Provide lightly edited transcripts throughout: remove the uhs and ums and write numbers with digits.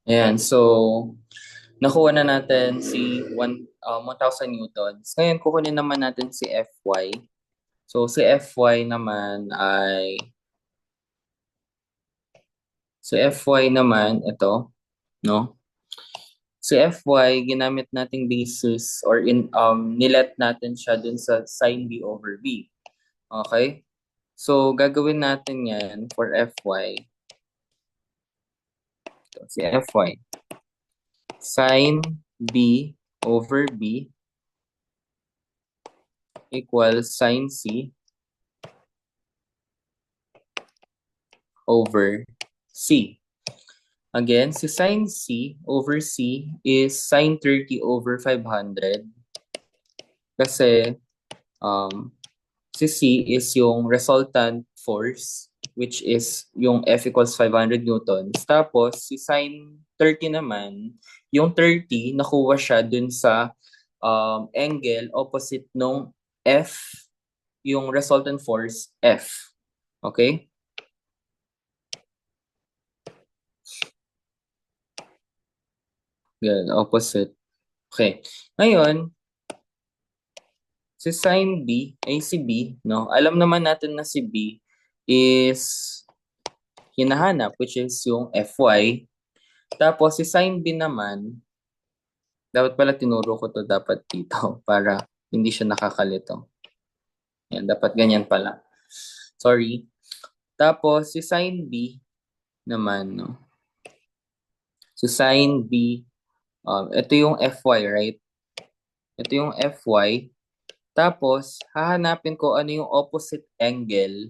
Ayan, so nakuha na natin si 1,000 newtons. Ngayon, kukunin naman natin si Fy. So, si Fy naman ay, ito, no? Si Fy, ginamit nating basis or nilet natin siya dun sa sin B over B. Okay? So, gagawin natin yan for Fy. Ito, si Fy. Sin B over B equals sin C over C. Again, si sin C over C is sin 30 over 500 kasi um, si C is yung resultant force which is yung F equals 500 newtons. Tapos si sin 30 naman, yung 30 nakuha siya dun sa angle opposite nung F, yung resultant force F. Okay? Yan, opposite. Okay. Ngayon, si sin B, ay si B, no? Alam naman natin na si B is hinahanap, which is yung Fy. Tapos si sin B naman, dapat pala tinuro ko to dapat dito para hindi siya nakakalito. Yan, dapat ganyan pala. Sorry. Tapos si sin B naman, no? Si sin B, ito yung Fy, right? Ito yung Fy. Tapos, hahanapin ko ano yung opposite angle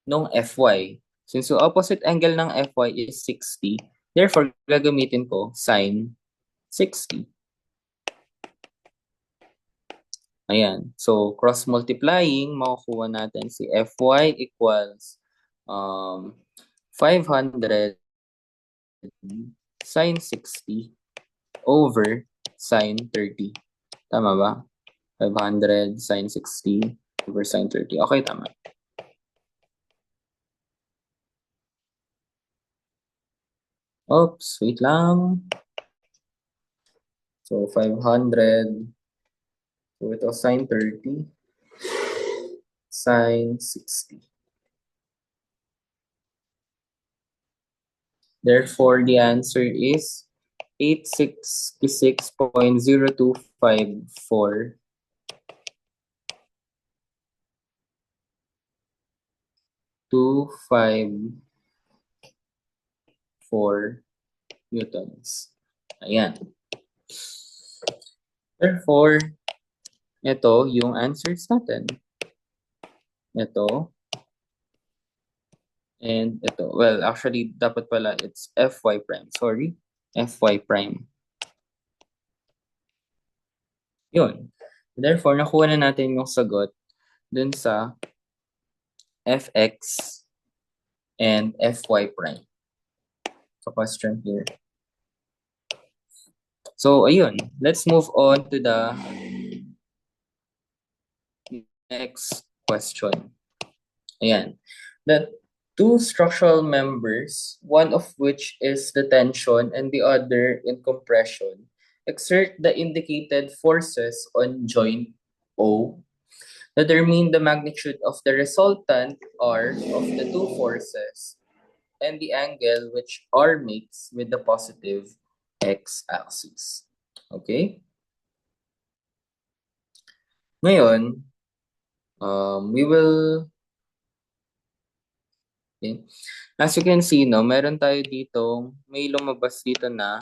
nung Fy. Since yung opposite angle ng Fy is 60, therefore, gagamitin ko sin 60. Ayan. So, cross-multiplying, makukuha natin si Fy equals 500 sin 60 over sin 30. Tama ba? 500 sin 60 over sin 30. Okay, tama. Oops, wait lang. So, 500. So, ito sin 30. Sin 60. Therefore, the answer is 866.0254 254 newtons. Ayan. Therefore, ito yung answers natin. Ito. And ito. Well, actually, dapat pala it's Fy prime. Sorry. Fy prime. Yun. Therefore, nakuha na natin yung sagot dun sa Fx and Fy prime. So, question here. So, ayun. Let's move on to the next question. Ayan. The two structural members, one of which is the tension and the other in compression, exert the indicated forces on joint O. Determine the magnitude of the resultant R of the two forces and the angle which R makes with the positive x-axis. Okay? Ngayon, we will... Okay. As you can see, no, meron tayo dito, may lumabas dito na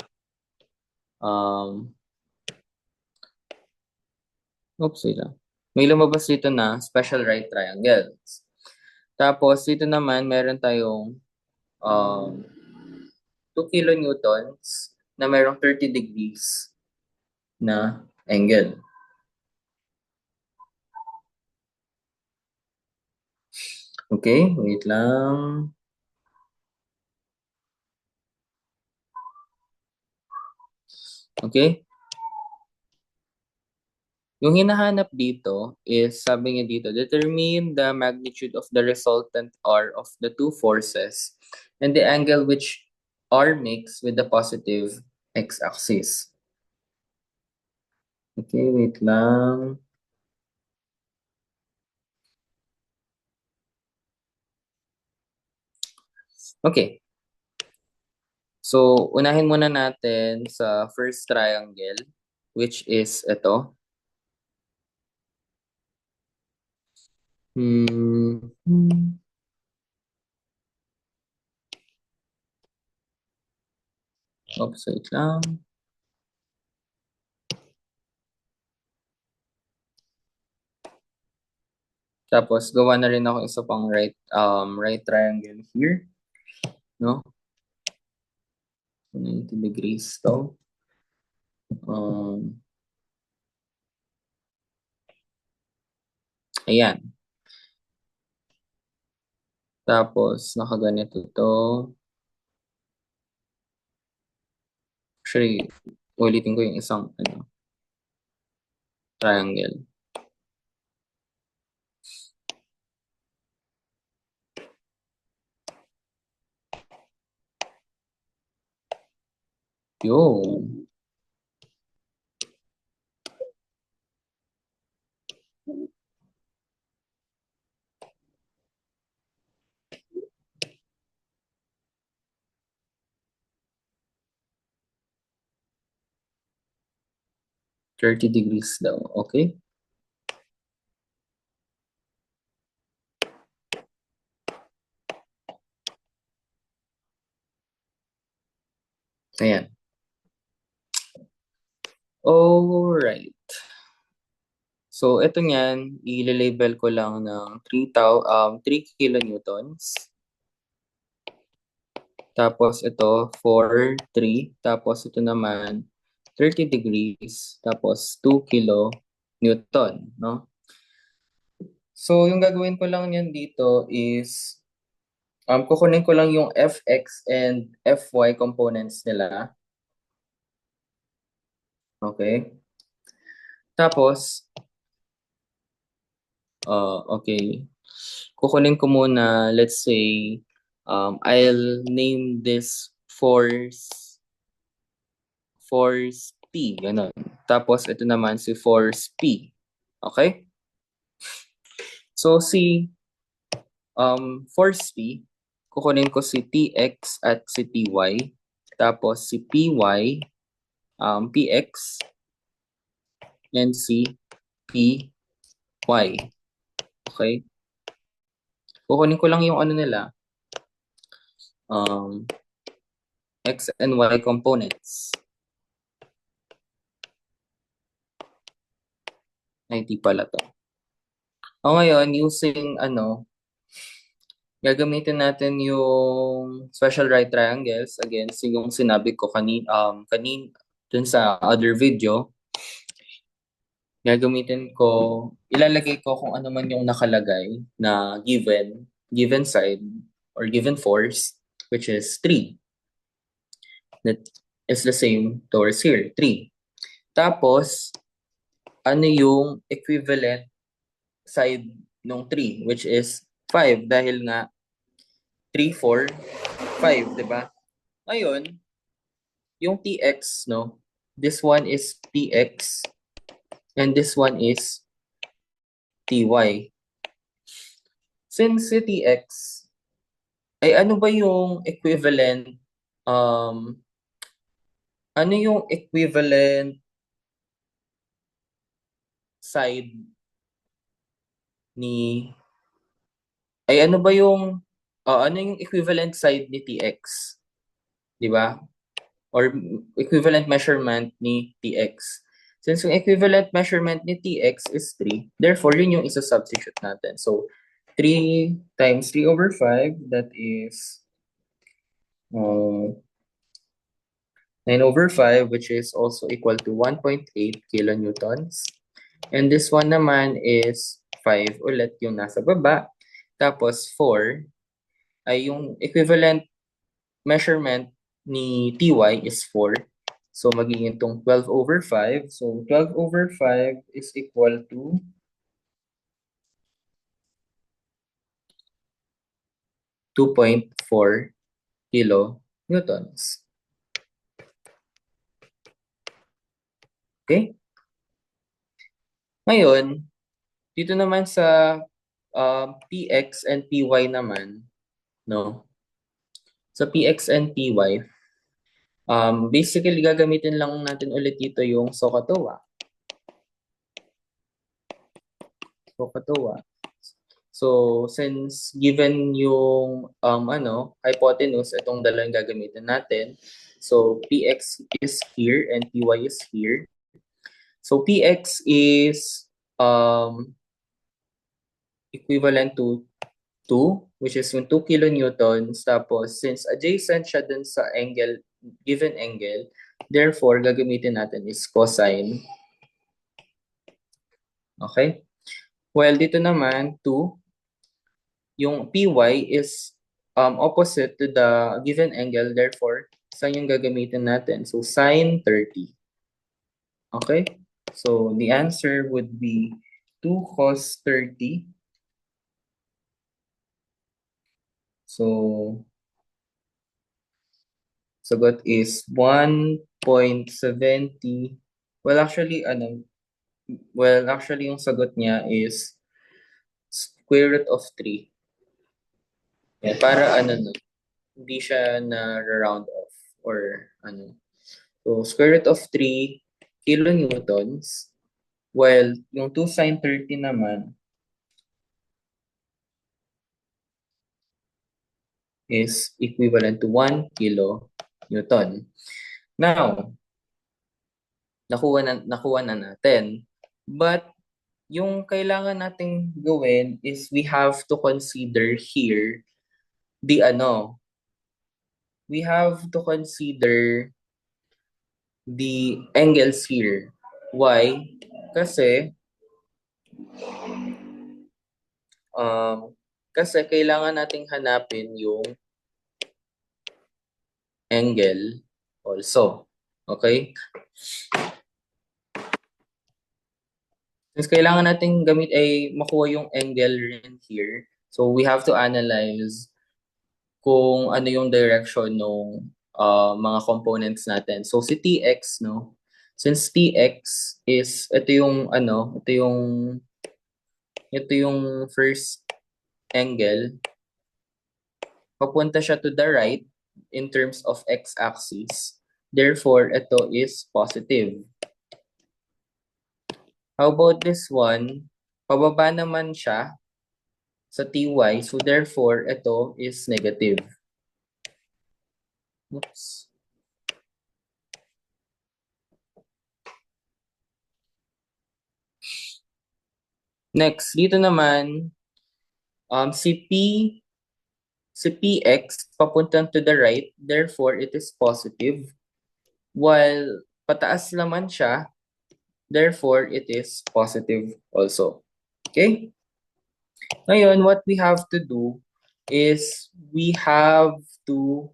may lumabas dito na special right triangles. Tapos dito naman meron tayong 2 kilonewtons na merong 30 degrees na angle. Okay, wait lang. Okay? Yung hinahanap dito is, sabi niya dito, determine the magnitude of the resultant R of the two forces and the angle which are mixed with the positive x-axis. Okay, wait lang. Okay. So, unahin muna natin sa first triangle, which is ito. Oops, wait lang. Tapos, gawa na rin ako isa pang right triangle here. No? 90 degrees to. Ayan. Tapos, nakaganito to. Actually, ulitin ko yung isang triangle. Yun. $30 degrees daw. Okay? Ayan. Alright. So, ito niyan, i-label ko lang ng 3 kilonewtons. Tapos ito, 4, 3. Tapos ito naman, 30 degrees. Tapos 2 kilonewton, no? So, yung gagawin ko lang niyan dito is, kukunin ko lang yung Fx and Fy components nila. Okay? Tapos, okay. Kukunin ko muna, let's say, I'll name this force P, ganun. Tapos, ito naman si force P. Okay? So, force P, kukunin ko si Tx at si Ty. Tapos, si Py, Px, and si Py. Okay? Kukunin ko lang yung nila, x and y components. Ay, di pala to. O ngayon, using gagamitin natin yung special right triangles. Again, yung sinabi ko dun sa other video. Ilalagay ko kung ano man yung nakalagay na given side or given force, which is 3. That is the same towards here, 3. Tapos, ano yung equivalent side ng 3, which is 5, dahil nga 3, 4, 5, di ba? Ngayon, yung Tx, no? This one is Tx and this one is Ty. Since si Tx ay ano ba yung equivalent side ni ano yung equivalent side ni Tx, 'di ba? Or equivalent measurement ni Tx. Since yung equivalent measurement ni Tx is 3, therefore yun yung isa-substitute natin. So 3 times 3 over 5, that is 9 over 5, which is also equal to 1.8 kilonewtons. And this one naman is 5 ulit yung nasa baba. Tapos 4 ay yung equivalent measurement ni Ty is 4. So magiging itong 12 over 5. So 12 over 5 is equal to 2.4 kilonewtons. newtons. Okay? Ngayon, dito naman sa px and py naman, no? Sa px and py, basically gagamitin lang natin ulit dito yung SOHCAHTOA. SOHCAHTOA. So, since given yung hypotenuse, itong dalawang gagamitin natin. So, px is here and py is here. So, px is equivalent to 2, which is yung 2 kilonewtons. Tapos, since adjacent siya dun sa angle, given angle, therefore, gagamitin natin is cosine. Okay? Well, dito naman, 2, yung py is opposite to the given angle, therefore, saan yung gagamitin natin? So, sine 30. Okay? So, the answer would be 2 cos 30. So, sagot is 1.70. Well, actually, yung sagot niya is square root of 3. Yan, para no, hindi siya na round off or ano. So, square root of 3 kilonewtons, while yung 2 sine 30 naman is equivalent to 1 kilonewton. Now, nakuha na natin. But, yung kailangan nating gawin is we have to consider here we have to consider the angles here. Why? Kasi kailangan nating hanapin yung angle also. Okay? Since kailangan nating makuha yung angle rin here, so we have to analyze kung ano yung direction ng mga components natin. So si Tx, no? Since Tx is ito yung first angle, papunta siya to the right in terms of x-axis. Therefore, ito is positive. How about this one? Pababa naman siya sa ty, so therefore, ito is negative. Oops. Next, dito naman, si px papuntang to the right, therefore it is positive. While pataas naman siya, therefore it is positive also. Okay? Ngayon, what we have to do is we have to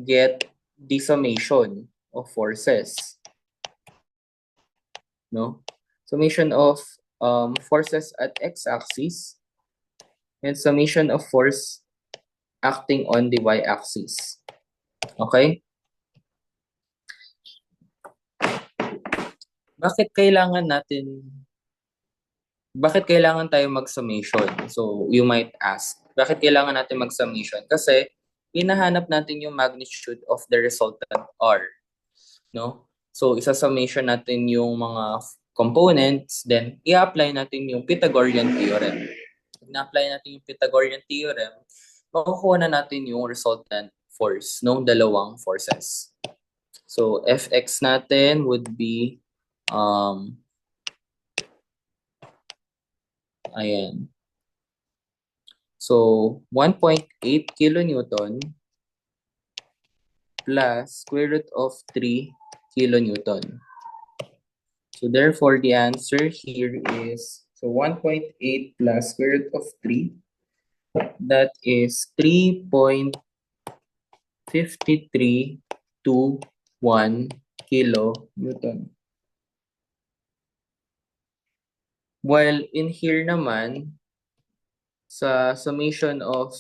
get the summation of forces. No? Summation of forces at x-axis and summation of force acting on the y-axis. Okay? Bakit kailangan tayo mag-summation? So, you might ask, bakit kailangan natin mag-summation? Kasi, hinahanap natin yung magnitude of the resultant R. No? So, isa-summation natin yung mga components, then, i-apply natin yung Pythagorean theorem. Pag na-apply natin yung Pythagorean theorem, makukuha na natin yung resultant force ng dalawang forces. So, Fx natin would be, ayan. So, 1.8 kilonewton plus square root of 3 kilonewton. So, therefore, the answer here is, so 1.8 plus square root of 3, that is 3.5321 kilonewton. While in here naman, sa summation of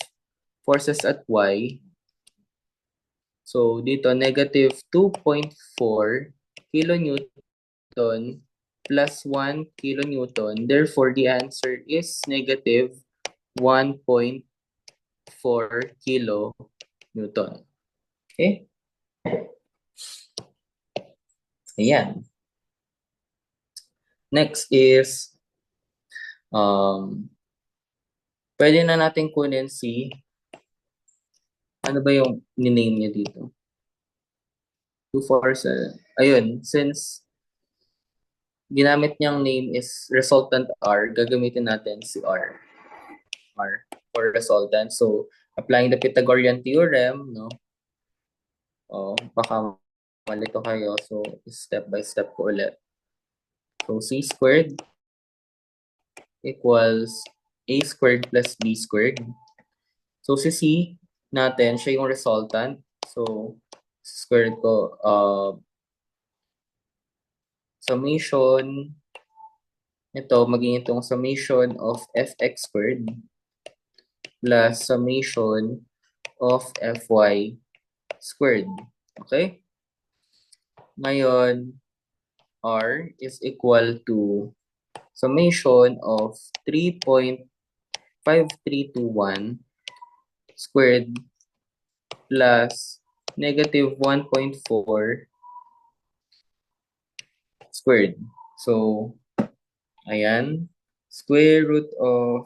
forces at y, So, dito, negative 2.4 kilonewton plus 1 kilonewton. Therefore, the answer is negative 1.4 kilonewton. Okay? Ayan. Next is, pwede na natin kunin si, ano ba yung niname niya dito? 2 force, ayun, since ginamit niyang name is resultant R, gagamitin natin si R for resultant. So, applying the Pythagorean theorem, no? Baka malito kayo. So, step by step ko ulit. So, C squared equals A squared plus B squared. So, si C natin, siya yung resultant. So, squared ko, summation, ito, maging itong summation of fx squared plus summation of fy squared. Okay? Ngayon, R is equal to summation of 3.5321 squared plus negative 1.4 squared. So, ayan. Square root of,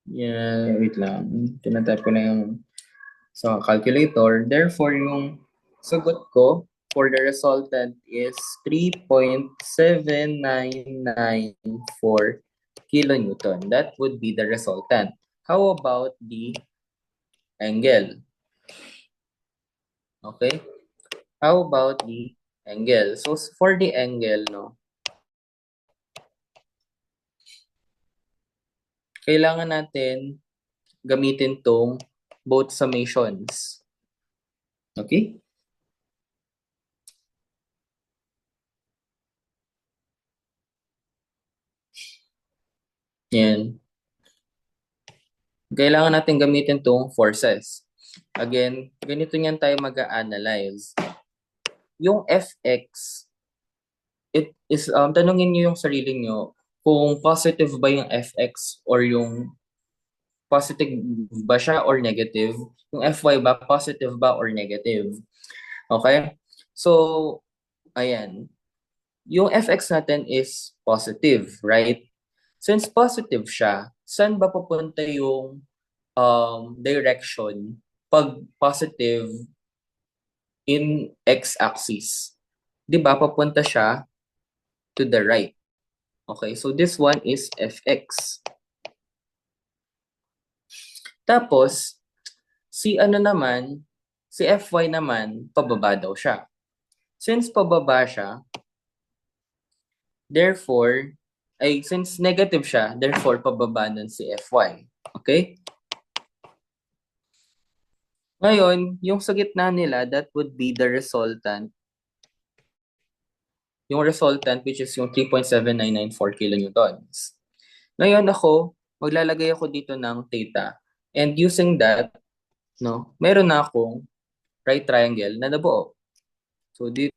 yeah, wait lang. Tinatap ko na yung sa calculator. Therefore, yung sagot ko for the resultant is 3.7994 kilonewton. That would be the resultant. How about the angle? Okay? How about the angle? So, for the angle, no, kailangan natin gamitin tong both summations. Okay? Yan. Kailangan natin gamitin tong forces. Again, ganito niyan tayo mag-a-analyze. Yung fx, it is, tanungin niyo yung sarili niyo kung positive ba yung fx or yung positive ba siya or negative. Yung fy ba, positive ba or negative. Okay? So, ayan. Yung fx natin is positive, right? Since positive siya, saan ba pupunta yung direction pag positive in x-axis? 'Di ba papunta siya to the right. Okay, so this one is fx. Tapos, si ano naman, si fy naman, pababa daw siya. Since pababa siya, therefore, since negative siya, therefore, pababa nun si fy. Okay? Ngayon, yung sa gitna nila, that would be the resultant. Yung resultant, which is yung 3.7994 kilonewtons. Ngayon ako, maglalagay ako dito ng theta. And using that, no, meron na akong right triangle na nabuo. So dito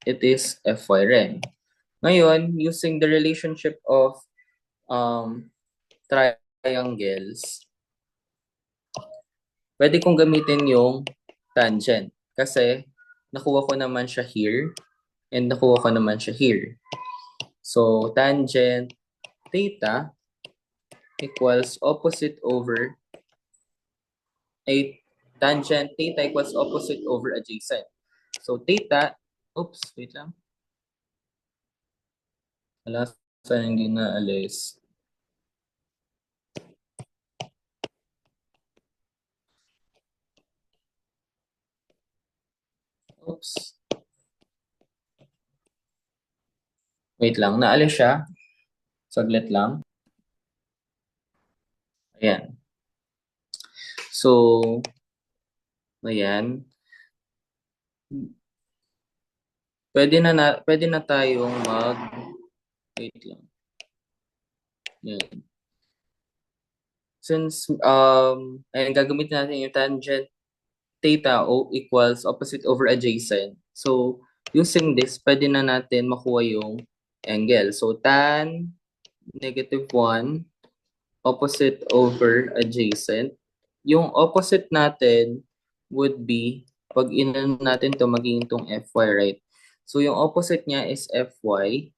it is fy rin. Ngayon, using the relationship of triangles, pwede kong gamitin yung tangent. Kasi nakuha ko naman siya here and nakuha ko naman siya here. So tangent theta equals opposite over tangent theta equals opposite over adjacent. So theta, oops, wait lang. Wala, saan hindi na alis. Oops. Wait lang, naalis siya. Saglit lang. Ayan. So, ayan. Pwede na tayong wait lang. Ayan. since ayun, gagamitin natin yung tangent theta o equals opposite over adjacent. So, using this, pwede na natin makuha yung angle. So, tan -1 opposite over adjacent. Yung opposite natin would be, pag inano natin to magiging itong fy, right? So, yung opposite niya is fy.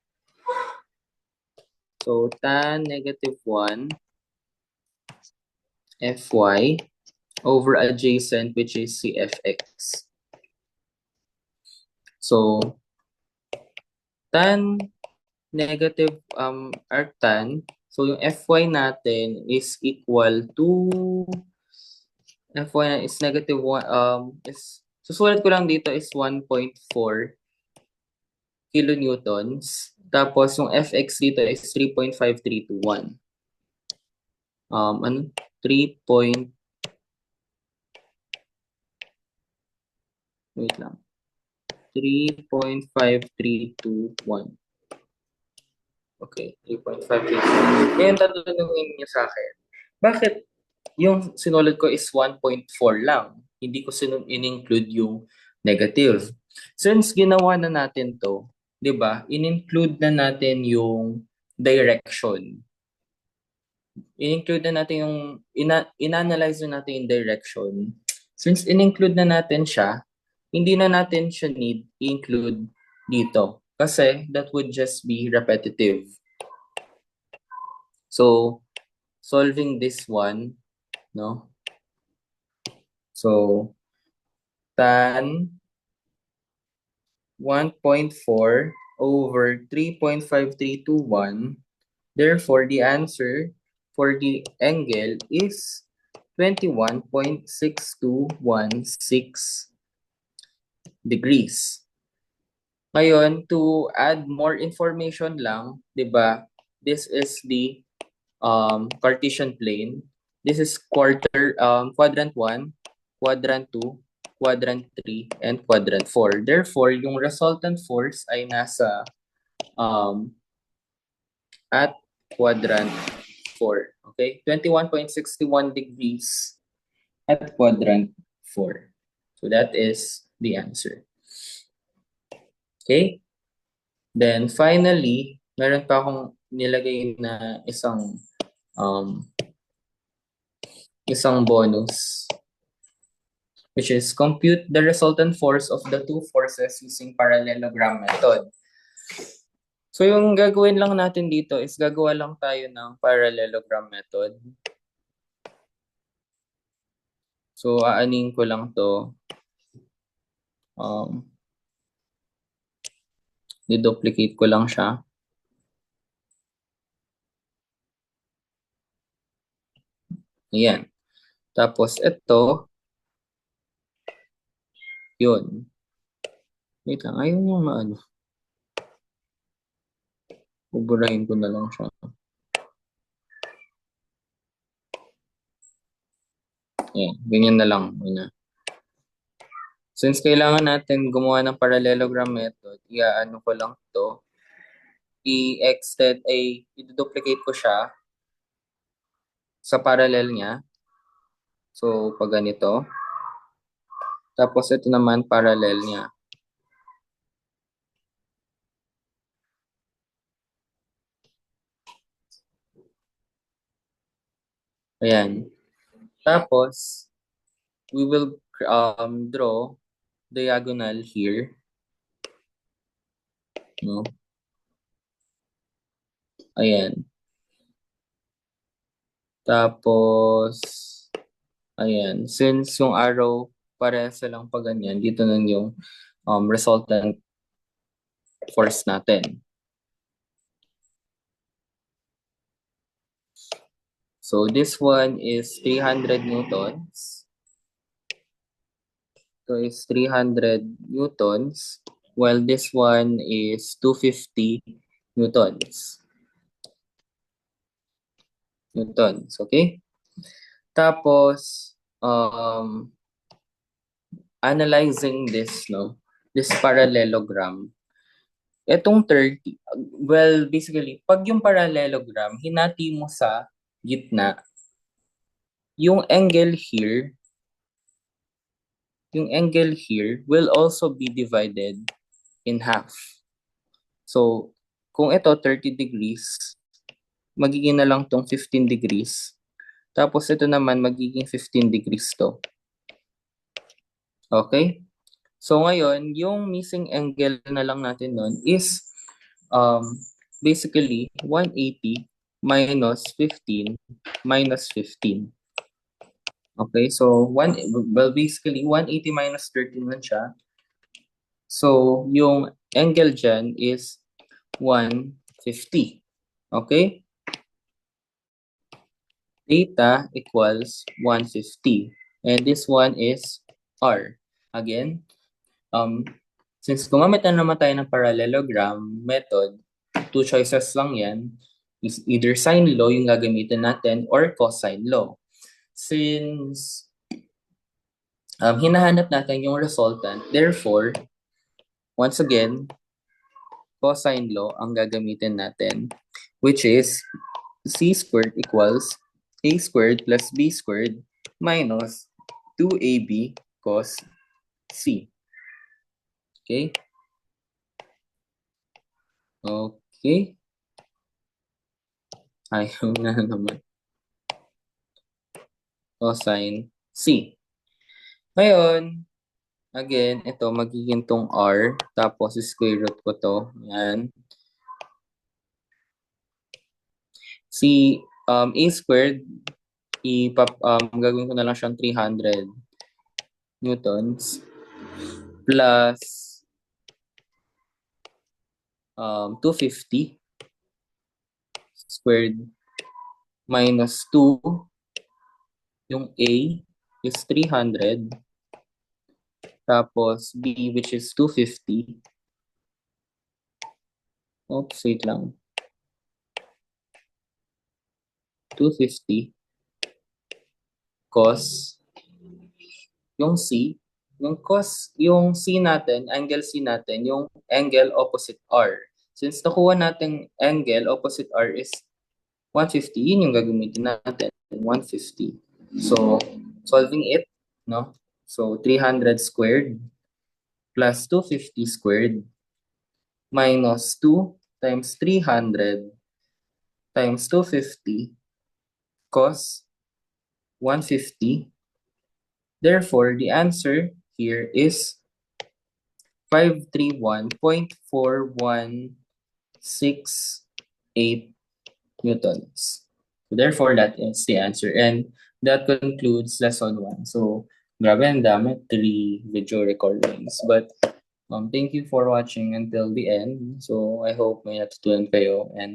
So, tan -1 fy over adjacent, which is si fx. So, tan arctan, so yung fy natin is equal to, fy na is -1, susulat ko lang dito is 1.4 kilonewtons. Tapos yung fx dito is 3.5321. Ano? 3 point, wait lang. 3.5321. Okay, 3.5321. Ngayon, tatanungin niyo sa akin, bakit yung sinulat ko is 1.4 lang? Hindi ko in-include yung negative. Since ginawa na natin to, 'di ba? In-include na natin yung direction. In-include na natin yung in-analyze na natin yung direction. Since in-include na natin siya, hindi na natin siya need i-include dito kasi that would just be repetitive. So, solving this one, no? So, tan 1.4 over 3.5321. Therefore, the answer for the angle is 21.6216 degrees. Ngayon, to add more information lang, 'di ba? This is the Cartesian plane. This is quadrant 1, quadrant 2, quadrant 3, and quadrant 4. Therefore, yung resultant force ay nasa at quadrant 4. Okay? 21.61 degrees at quadrant 4. So that is the answer. Okay? Then finally, meron pa akong nilagay na isang bonus, which is compute the resultant force of the two forces using parallelogram method. So yung gagawin lang natin dito is gagawa lang tayo ng parallelogram method. So aanin ko lang to. Diduplicate ko lang siya. Ayan. Tapos ito, yun. Wait lang, ayaw niya maano. Buburahin ko na lang siya. Ayan, ganyan na lang muna. Since kailangan natin gumawa ng parallelogram method, iaano ko lang to. I-duplicate ko siya sa parallel niya. So, pag ganito. Tapos ito naman parallel niya. Ayan. Tapos, we will draw diagonal here. No? Ayan. Tapos, ayan. Since yung arrow parehas lang pag ganyan, dito na yung resultant force natin. So this one is 300 newtons. So it's 300 newtons, while this one is 250 newtons. Okay? Tapos, analyzing this, no? This parallelogram. Itong 30, well, basically, pag yung parallelogram, hinati mo sa gitna, yung angle here will also be divided in half. So, kung ito 30 degrees, magiging na lang tong 15 degrees. Tapos ito naman magiging 15 degrees to. Okay? So ngayon, yung missing angle na lang natin nun is basically 180 minus 15 minus 15. Okay, so basically 180 minus 13 man siya. So yung angle dyan is 150. Okay? Theta equals 150. And this one is R. Again, since gumamit na naman tayo ng parallelogram method, two choices lang yan. Is either sine law yung gagamitin natin or cosine law. Since hinahanap natin yung resultant, therefore, once again, cosine law ang gagamitin natin, which is c squared equals a squared plus b squared minus 2ab cos c. Okay? Okay. Ayaw na naman. Cosine C. Ngayon, again, ito magiging tong R, tapos square root ko to. Yan. Si A squared, gagawin ko na lang siyang 300 newtons plus 250 squared minus 2, yung A is 300, tapos B which is 250. Oops, wait lang. 250 cos yung C, yung C natin, angle C natin, yung angle opposite R. Since nakuha natin angle opposite R is 150, yun yung gagamitin natin, 150. So, solving it, no? So, 300 squared plus 250 squared minus 2 times 300 times 250 cos 150. Therefore, the answer here is 531.4168 newtons. So therefore, that is the answer. And that concludes lesson 1. So, grabe ang dami, 3 video recordings. But thank you for watching until the end. So I hope may natutunan kayo and